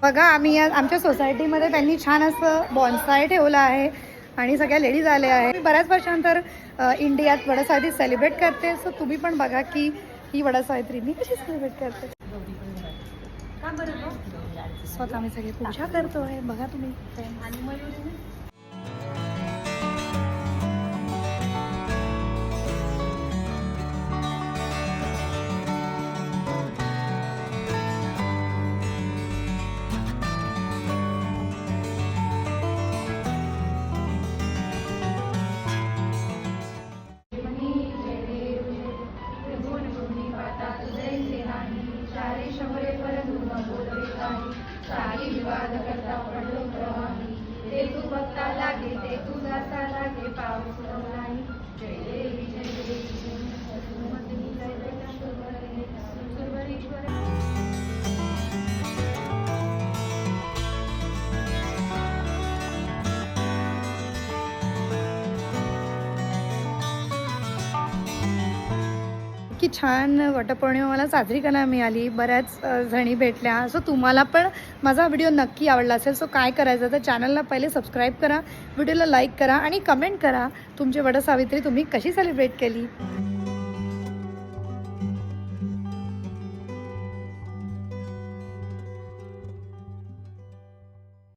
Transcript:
बघा आम्ही आमच्या सोसायटीमध्ये त्यांनी छान असं बॉन्साय ठेवलं आहे आणि सगळ्या लेडीज आल्या आहेत. मी बऱ्याच वर्षानंतर इंडियात वडसावित्री सेलिब्रेट करते. सो तुम्ही पण बघा की ही वडसावित्री मी कशी सेलिब्रेट करते. स्वतः आम्ही सगळे पूजा करतोय. बघा तुम्ही. की छान वटपौर्णिमा मला साजरी करायला मिळाली. बऱ्याच जणी भेटल्या. सो तुम्हाला पण माझा व्हिडिओ नक्की आवडला असेल. सो काय करायचं तर चॅनलला पहिले सबस्क्राईब करा, व्हिडिओला लाईक करा आणि कमेंट करा तुमची वटसावित्री तुम्ही कशी सेलिब्रेट केली.